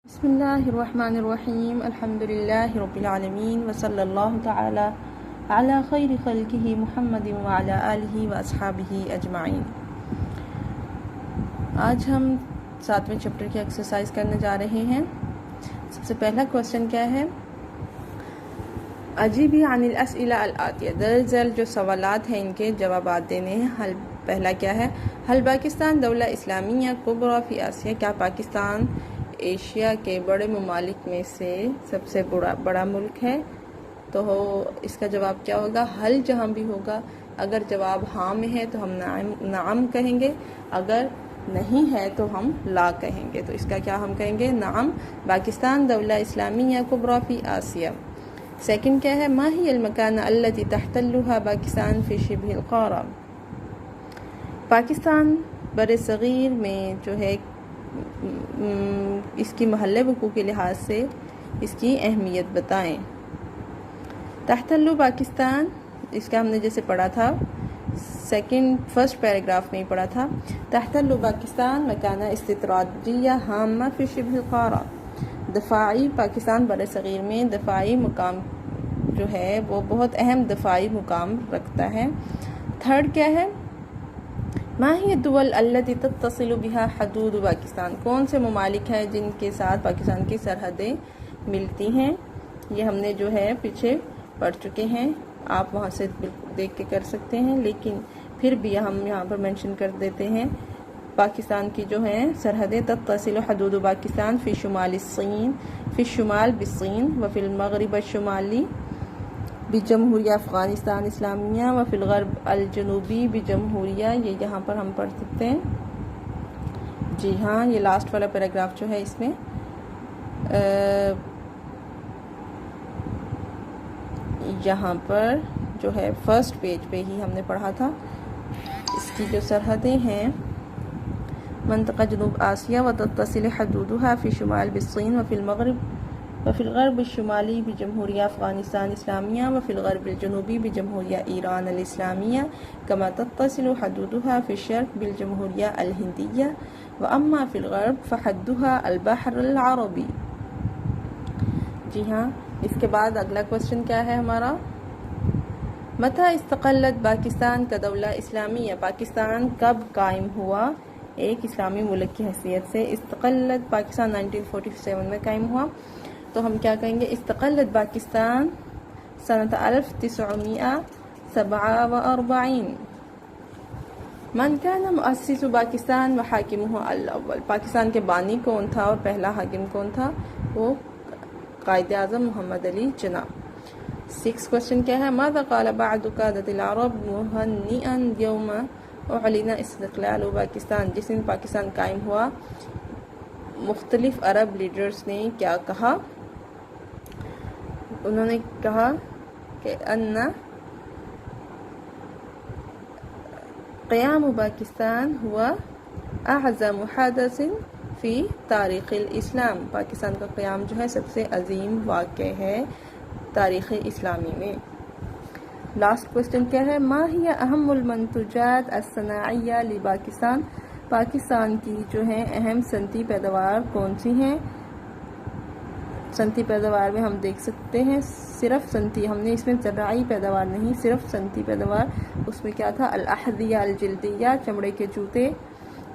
بسم اللہ الرحمن الرحیم الحمد للہ رب العالمین وصلی اللہ تعالی علی خیر خلقہ محمد وعلی آلہ واصحابہ اجمعین۔ آج ہم 7ویں چیپٹر کی ایکسرسائز کرنے جا رہے ہیں۔ سب سے پہلا کوسچن کیا ہے؟ اجیبی عن الاسئلہ الآتیہ، درج ذیل جو سوالات ہیں ان کے جوابات دینے ہیں۔ پہلا کیا ہے؟ حل پاکستان دولہ اسلامیہ کبریٰ فی آسیہ، کیا پاکستان ایشیا کے بڑے ممالک میں سے سب سے بڑا ملک ہے؟ تو اس کا جواب کیا ہوگا؟ حل جہاں بھی ہوگا، اگر جواب ہاں میں ہے تو ہم نعم کہیں گے، اگر نہیں ہے تو ہم لا کہیں گے۔ تو اس کا کیا ہم کہیں گے؟ نعم، پاکستان دولہ اسلامیہ کبریٰ فی آسیہ۔ سیکنڈ کیا ہے؟ ما ہی المکانہ التی تحتلها پاکستان فی شبہ القارہ، پاکستان بر صغیر میں جو ہے اس کی محل وقوع کے لحاظ سے اس کی اہمیت بتائیں۔ تحتل پاکستان، اس کا ہم نے جیسے پڑھا تھا فرسٹ پیراگراف میں ہی پڑھا تھا، تحتل پاکستان مکانہ استطرادیہ ہامہ فی شبہ القارہ، دفاعی پاکستان بر صغیر میں دفاعی مقام جو ہے وہ بہت اہم دفاعی مقام رکھتا ہے۔ تھرڈ کیا ہے؟ ما ہی الدول التی تتصل بها حدود پاکستان، کون سے ممالک ہیں جن کے ساتھ پاکستان کی سرحدیں ملتی ہیں؟ یہ ہم نے جو ہے پیچھے پڑھ چکے ہیں، آپ وہاں سے دیکھ کے کر سکتے ہیں، لیکن پھر بھی ہم یہاں پر مینشن کر دیتے ہیں۔ پاکستان کی جو ہیں سرحدیں، تتصل حدود پاکستان فی شمال الصین، فی الشمال بالصین وفی المغرب الشمالی بجمہوریہ افغانستان اسلامیہ وفی الغرب الجنوبی بجمہوریہ، یہ یہاں پر ہم پڑھ سکتے ہیں۔ جی ہاں، یہ لاسٹ والا پیراگراف جو ہے اس میں یہاں پر جو ہے فرسٹ پیج پہ ہی ہم نے پڑھا تھا۔ اس کی جو سرحدیں ہیں، منطقہ جنوب آسیہ وتتصل حدودها فی شمال بالصین وفی الغرب الشمالی بجمہوریہ افغانستان اسلامیہ وفی الغرب الجنوبی بجمہوریہ ایران الاسلامیہ، کما تتصل حدودها فی الشرق بالجمہوریہ الہندیہ، واما فی الغرب فحدها البحر العربی۔ جی ہاں، اس کے بعد اگلا کوسچن کیا ہے ہمارا؟ متى استقلت پاکستان کا دولہ اسلامیہ، پاکستان کب قائم ہوا ایک اسلامی ملک کی حیثیت سے؟ استقلت پاکستان 1947 میں قائم ہوا، تو ہم کیا کہیں گے؟ استقلت پاکستان سنة 1947۔ من كان مؤسس پاکستان وحاکمہ الاول، پاکستان کے بانی کون تھا اور پہلا حاکم کون تھا؟ وہ قائد اعظم محمد علی جناح۔ 6 کوسچن کیا ہے؟ ماذا قال بعض قادة العرب مهنئا يوم اعلن استقلال پاکستان، جس دن پاکستان قائم ہوا مختلف عرب لیڈرز نے کیا کہا؟ انہوں نے کہا کہ ان قیام پاکستان ہوا اعظم حدث فی تاریخ الاسلام، پاکستان کا قیام جو ہے سب سے عظیم واقعہ ہے تاریخ اسلامی میں۔ لاسٹ کوسچن کیا ہے؟ ما ہی اہم المنتجات الصناعیہ لپاکستان، پاکستان کی جو ہیں اہم صنعتی پیداوار کون سی ہیں؟ صنعتی پیداوار میں ہم دیکھ سکتے ہیں صرف صنعتی، ہم نے اس میں زرعی پیداوار نہیں، صرف صنعتی پیداوار۔ اس میں کیا تھا؟ الاحذیہ الجلدیہ، چمڑے کے جوتے،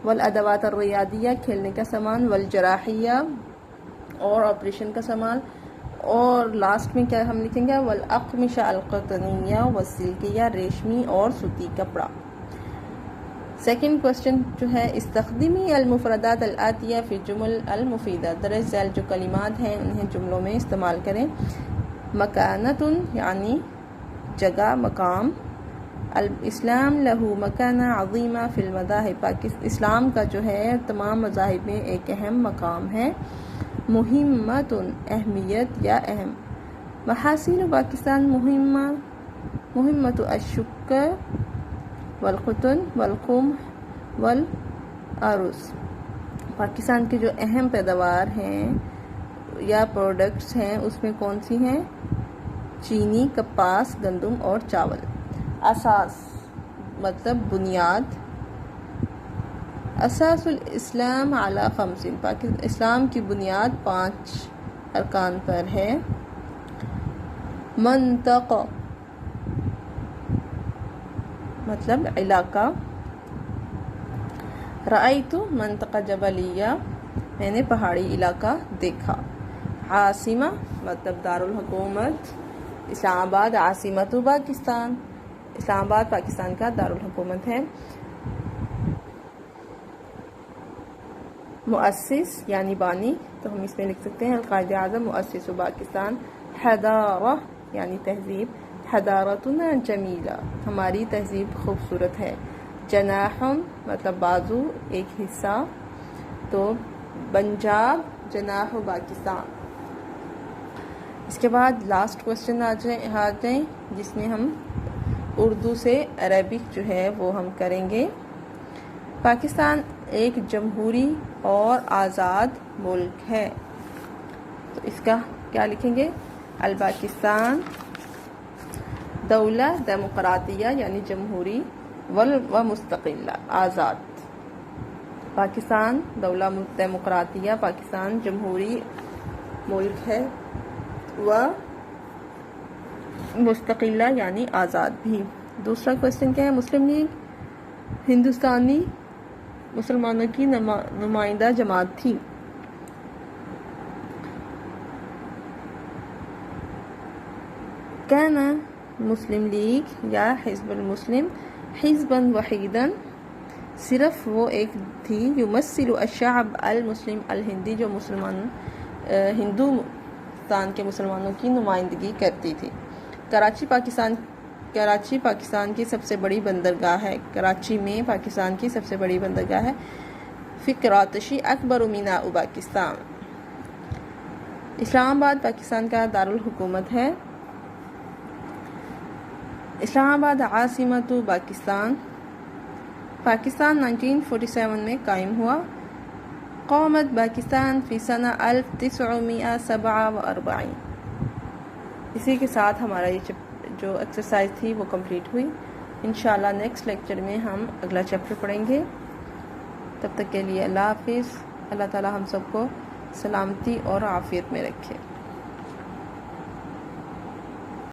والادوات الریاضیہ، کھیلنے کا سامان، والجراحیہ اور آپریشن کا سامان، اور لاسٹ میں کیا ہم لکھیں گے؟ والاقمشہ القطنیہ والسلکیہ، ریشمی اور سوتی کپڑا۔ سیکنڈ کوسچن جو ہے، استخدمی المفردات الآتیہ فی جمل المفیدہ، درج ذیل جو کلمات ہیں انہیں جملوں میں استعمال کریں۔ مکانۃ یعنی جگہ، مقام، الاسلام لہو مکانہ عظیمہ فی المذاہب، اسلام کا جو ہے تمام مذاہب میں ایک اہم مقام ہے۔ مہمۃ اہمیت یا اہم، محاصیل پاکستان مہمۃ الشکر والقطن والقمح والارز، پاکستان کی جو اہم پیداوار ہیں یا پروڈکٹس ہیں اس میں کون سی ہیں؟ چینی، کپاس، گندم اور چاول۔ اساس مطلب بنیاد، اساس الاسلام علی خمس، اسلام کی بنیاد 5 ارکان پر ہے. منطق مطلب علاقہ. رأیت منطقہ جبلیہ، میں نے پہاڑی علاقہ دیکھا. عاصمہ مطلب دارالحکومت. اسلام آباد عاصمت پاکستان، اسلام آباد پاکستان کا دارالحکومت ہے. مؤسس یعنی بانی، تو ہم اس میں لکھ سکتے ہیں القائد اعظم مؤسس پاکستان. حضارہ یعنی تہذیب. حضارتنا جمیلہ، ہماری تہذیب خوبصورت ہے. جناح مطلب بازو، ایک حصہ. تو پنجاب جناح پاکستان. اس کے بعد لاسٹ کوشچن آ جائیں جس میں ہم اردو سے عربک جو ہے وہ ہم کریں گے. پاکستان ایک جمہوری اور آزاد ملک ہے. تو اس کا کیا لکھیں گے؟ الپاکستان دولہ ڈیموقراطیہ یعنی جمہوری و مستقلہ آزاد. پاکستان دولہ ڈیموقراطیہ، پاکستان جمہوری ملک ہے، و مستقلہ یعنی آزاد بھی. دوسرا کوشچن کیا ہے؟ مسلم لیگ ہندوستانی مسلمانوں کی نمائندہ جماعت تھی. کیا نا مسلم لیگ یا حزب المسلم حزبا وحیدا، صرف وہ ایک تھی. یمثل الشعب المسلم الہندی، جو ہندوستان کے مسلمانوں کی نمائندگی کرتی تھی. کراچی پاکستان کی سب سے بڑی بندرگاہ ہے. کراچی میں پاکستان کی سب سے بڑی بندرگاہ ہے. فکراتشی اکبر میناء پاکستان. اسلام آباد پاکستان کا دارالحکومت ہے. اسلام آباد عاصمت پاکستان. پاکستان 1947 میں قائم ہوا. قومت پاکستان فی سنہ 1947. اسی کے ساتھ ہمارا یہ جو ایکسرسائز تھی وہ کمپلیٹ ہوئی. انشاءاللہ نیکسٹ لیکچر میں ہم اگلا چیپٹر پڑھیں گے. تب تک کے لیے اللہ حافظ. اللہ تعالی ہم سب کو سلامتی اور عافیت میں رکھے.